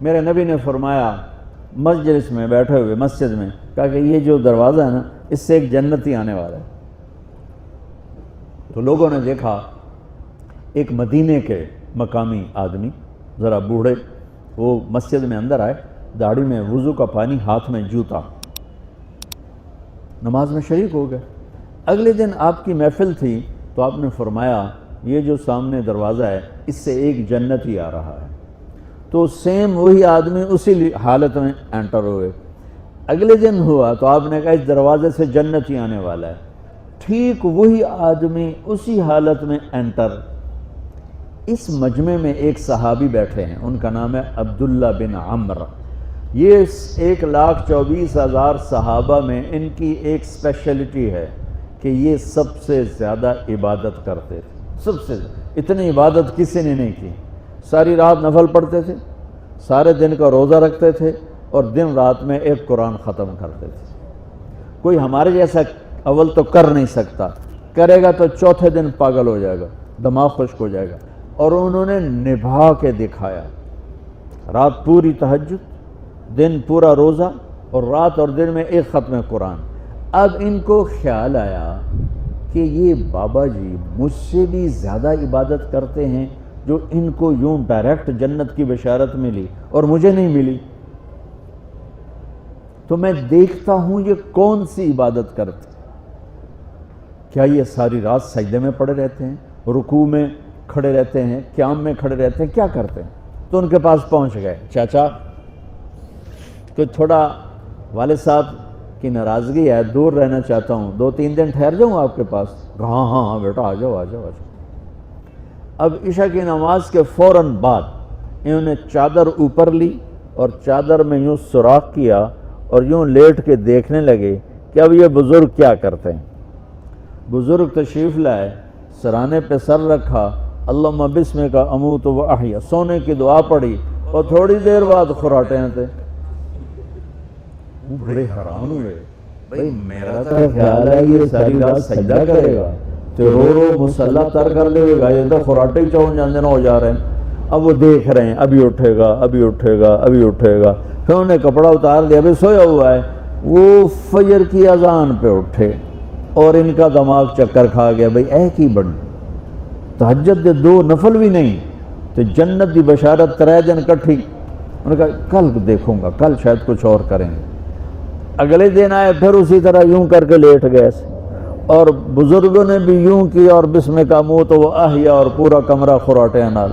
میرے نبی نے فرمایا مجلس میں بیٹھے ہوئے مسجد میں، کہا کہ یہ جو دروازہ ہے نا اس سے ایک جنتی آنے والا ہے۔ تو لوگوں نے دیکھا ایک مدینے کے مقامی آدمی ذرا بوڑھے، وہ مسجد میں اندر آئے، داڑھی میں وضو کا پانی، ہاتھ میں جوتا، نماز میں شریک ہو گئے۔ اگلے دن آپ کی محفل تھی تو آپ نے فرمایا یہ جو سامنے دروازہ ہے اس سے ایک جنتی آ رہا ہے۔ تو سیم وہی آدمی اسی حالت میں انٹر ہوئے۔ اگلے دن ہوا تو آپ نے کہا اس دروازے سے جنتی آنے والا ہے، ٹھیک وہی آدمی اسی حالت میں انٹر۔ اس مجمع میں ایک صحابی بیٹھے ہیں، ان کا نام ہے عبداللہ بن عمر۔ یہ 1,24,000 صحابہ میں ان کی ایک اسپیشلٹی ہے کہ یہ سب سے زیادہ عبادت کرتے تھے، سب سے اتنی عبادت کسی نے نہیں کی۔ ساری رات نفل پڑھتے تھے، سارے دن کا روزہ رکھتے تھے، اور دن رات میں ایک قرآن ختم کرتے تھے۔ کوئی ہمارے جیسا اول تو کر نہیں سکتا، کرے گا تو چوتھے دن پاگل ہو جائے گا، دماغ خشک ہو جائے گا، اور انہوں نے نبھا کے دکھایا۔ رات پوری تہجد، دن پورا روزہ، اور رات اور دن میں ایک ختم قرآن۔ اب ان کو خیال آیا کہ یہ بابا جی مجھ سے بھی زیادہ عبادت کرتے ہیں، جو ان کو یوں ڈائریکٹ جنت کی بشارت ملی اور مجھے نہیں ملی، تو میں دیکھتا ہوں یہ کون سی عبادت کرتے ہیں۔ کیا یہ ساری رات سجدے میں پڑے رہتے ہیں، رکوع میں کھڑے رہتے ہیں، قیام میں کھڑے رہتے ہیں، کیا کرتے ہیں؟ تو ان کے پاس پہنچ گئے، چاچا کوئی تھوڑا والد صاحب کی ناراضگی ہے، دور رہنا چاہتا ہوں، 2-3 دن ٹھہر جاؤں آپ کے پاس؟ ہاں ہاں ہاں بیٹا آ جاؤ آ جاؤ آ جاؤ۔ اب عشاء کی نماز کے فوراً بعد انہوں نے چادر اوپر لی اور چادر میں یوں سوراخ کیا اور یوں لیٹ کے دیکھنے لگے کہ اب یہ بزرگ کیا کرتے ہیں۔ بزرگ تشریف لائے، سرانے پہ سر رکھا، اللہم بسمک اموت و احیا، سونے کی دعا پڑھی، اور تھوڑی دیر بعد خراٹے آتے۔ وہ بڑے حیران ہوئے، بھئی میرا تو خیال ہے یہ ساری رات سجدہ کرے گا، تو رو رو مسلح تر کر دے گا، یہ تو خراٹے چون جاندے نہ ہو جا رہے ہیں۔ اب وہ دیکھ رہے ہیں ابھی اٹھے گا ابھی اٹھے گا ابھی اٹھے گا، پھر انہوں نے کپڑا اتار دیا، ابھی سویا ہوا ہے۔ وہ فجر کی اذان پہ اٹھے اور ان کا دماغ چکر کھا گیا، بھئی اے کی بڑی تہجد دے 2 نفل بھی نہیں تو جنت دی بشارت 3 دن کٹھی۔ انہوں نے کہا کل دیکھوں گا، کل شاید کچھ اور کریں گے۔ اگلے دن آئے، پھر اسی طرح یوں کر کے لیٹ گئے، اور بزرگوں نے بھی یوں کیا، اور بسمک اموت و احیا، اور پورا کمرہ خراٹے نال۔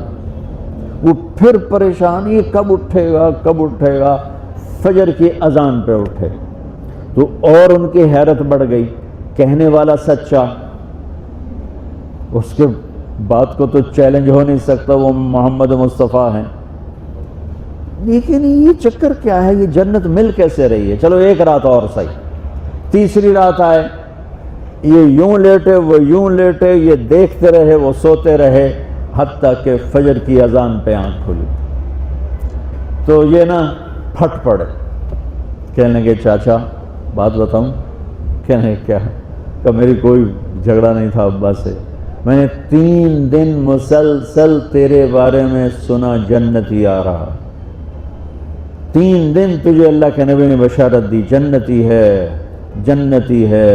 وہ پھر پریشان، یہ کب اٹھے گا کب اٹھے گا؟ فجر کی اذان پہ اٹھے تو اور ان کی حیرت بڑھ گئی، کہنے والا سچا، اس کے بات کو تو چیلنج ہو نہیں سکتا، وہ محمد مصطفیٰ ہیں، لیکن یہ چکر کیا ہے، یہ جنت مل کیسے رہی ہے؟ چلو ایک رات اور صحیح۔ تیسری رات آئے، یہ یوں لیٹے وہ یوں لیٹے، یہ دیکھتے رہے وہ سوتے رہے، حتیٰ کہ فجر کی اذان پہ آنکھ کھلی تو یہ نا پھٹ پڑے، کہنے لگے چاچا بات بتاؤں؟ کہنے کیا؟ کہ میری کوئی جھگڑا نہیں تھا ابا سے، میں نے 3 دن مسلسل تیرے بارے میں سنا جنتی آ رہا، 3 دن تجھے اللہ کے نبی نے بشارت دی جنتی ہے جنتی ہے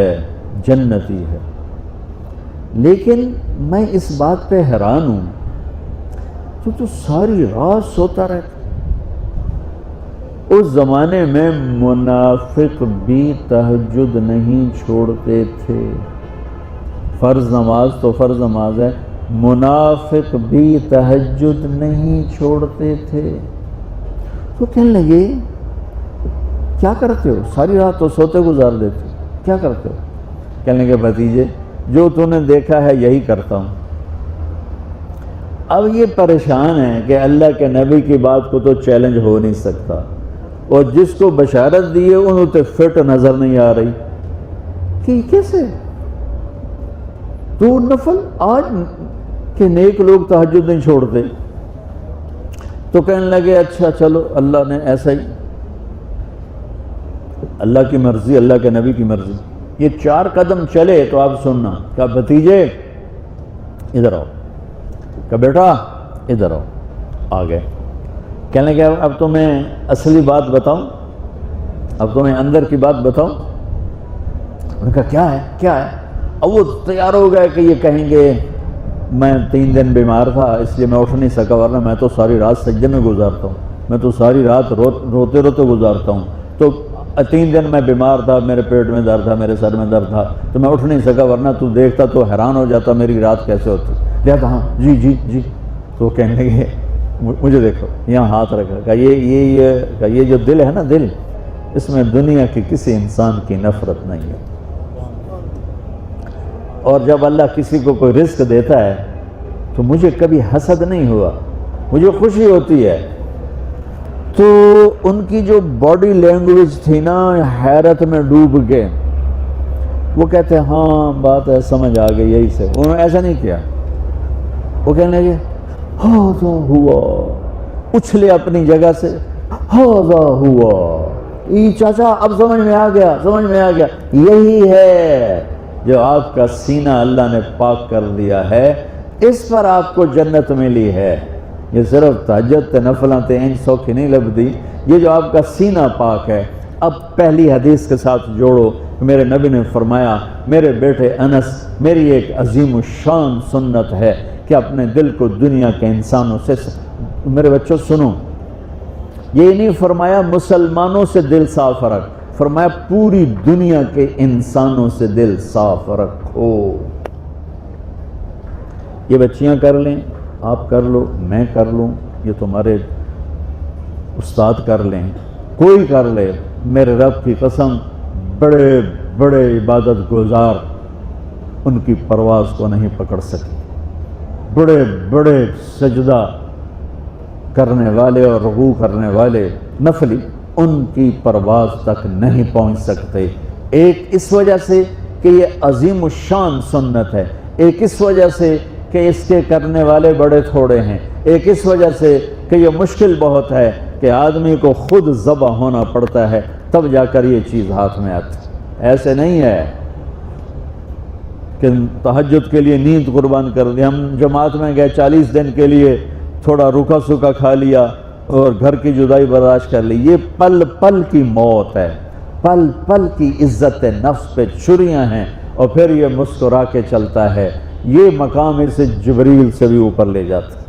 جنتی ہے، لیکن میں اس بات پہ حیران ہوں تو ساری رات سوتا رہتا۔ اس زمانے میں منافق بھی تہجد نہیں چھوڑتے تھے، فرض نماز تو فرض نماز ہے، منافق بھی تہجد نہیں چھوڑتے تھے۔ تو کہنے لگے کیا کرتے ہو؟ ساری رات تو سوتے گزار دیتے، کیا کرتے ہو؟ کہنے لگے بھتیجے جو تو نے دیکھا ہے یہی کرتا ہوں۔ اب یہ پریشان ہے کہ اللہ کے نبی کی بات کو تو چیلنج ہو نہیں سکتا، اور جس کو بشارت دی ہے انہوں تے فٹ نظر نہیں آ رہی کہ کیسے تو نفل آج کہ نیک لوگ تہجد نہیں چھوڑتے۔ تو کہنے لگے اچھا چلو اللہ نے ایسا ہی، اللہ کی مرضی اللہ کے نبی کی مرضی۔ یہ 4 قدم چلے تو آپ سننا، کہا بھتیجے ادھر آؤ، کہا بیٹا ادھر آؤ، آ گئے۔ کہنے لگے اب تو میں اصلی بات بتاؤں، اب تو میں اندر کی بات بتاؤں؟ انہوں نے کہا کیا ہے کیا ہے؟ اب وہ تیار ہو گئے کہ یہ کہیں گے میں 3 دن بیمار تھا اس لیے میں اٹھ نہیں سکا، ورنہ میں تو ساری رات سجدے میں گزارتا ہوں، میں تو ساری رات روتے روتے گزارتا ہوں، تو 3 دن میں بیمار تھا، میرے پیٹ میں درد تھا، میرے سر میں درد تھا، تو میں اٹھ نہیں سکا، ورنہ تو دیکھتا تو حیران ہو جاتا میری رات کیسے ہوتی۔ کہتا ہاں جی جی جی۔ تو کہنے لگے مجھے دیکھو، یہاں ہاتھ رکھا، کہا یہ جو دل ہے نا، دل، اس میں دنیا کی کسی انسان کی نفرت نہیں ہے، اور جب اللہ کسی کو کوئی رزق دیتا ہے تو مجھے کبھی حسد نہیں ہوا، مجھے خوشی ہوتی ہے۔ تو ان کی جو باڈی لینگویج تھی نا، حیرت میں ڈوب گئے۔ وہ کہتے ہیں ہاں بات ہے، سمجھ آ گئی، یہی سے۔ انہوں نے ایسا نہیں کیا، وہ کہنے لگے ہاذا ہوا، اچھلے اپنی جگہ سے، ہاذا ہوا، چاچا اب سمجھ میں آ گیا، سمجھ میں آ گیا، یہی ہے جو آپ کا سینہ اللہ نے پاک کر دیا ہے، اس پر آپ کو جنت ملی ہے۔ یہ صرف تہجد تے نفلاں تے انج سوکھی نہیں لبدی، یہ جو آپ کا سینہ پاک ہے۔ اب پہلی حدیث کے ساتھ جوڑو، میرے نبی نے فرمایا، میرے بیٹے انس، میری ایک عظیم الشان سنت ہے کہ اپنے دل کو دنیا کے انسانوں سے، میرے بچوں سنو، یہ نہیں فرمایا مسلمانوں سے دل صاف رکھ، فرمایا پوری دنیا کے انسانوں سے دل صاف رکھو۔ یہ بچیاں کر لیں، آپ کر لو، میں کر لوں، یہ تمہارے استاد کر لیں، کوئی کر لے، میرے رب کی قسم بڑے بڑے عبادت گزار ان کی پرواز کو نہیں پکڑ سکے، بڑے بڑے سجدہ کرنے والے اور رکوع کرنے والے نفلی ان کی پرواز تک نہیں پہنچ سکتے۔ ایک اس وجہ سے کہ یہ عظیم الشان سنت ہے، ایک اس وجہ سے کہ اس کے کرنے والے بڑے تھوڑے ہیں، ایک اس وجہ سے کہ یہ مشکل بہت ہے کہ آدمی کو خود ذبح ہونا پڑتا ہے تب جا کر یہ چیز ہاتھ میں آتی۔ ایسے نہیں ہے کہ تہجد کے لیے نیند قربان کر دی، ہم جماعت میں گئے 40 دن کے لیے، تھوڑا روکا سوکا کھا لیا اور گھر کی جدائی برداشت کر لی۔ یہ پل پل کی موت ہے، پل پل کی عزت نفس پہ چھریاں ہیں، اور پھر یہ مسکرا کے چلتا ہے۔ یہ مقام اسے جبریل سے بھی اوپر لے جاتا ہے۔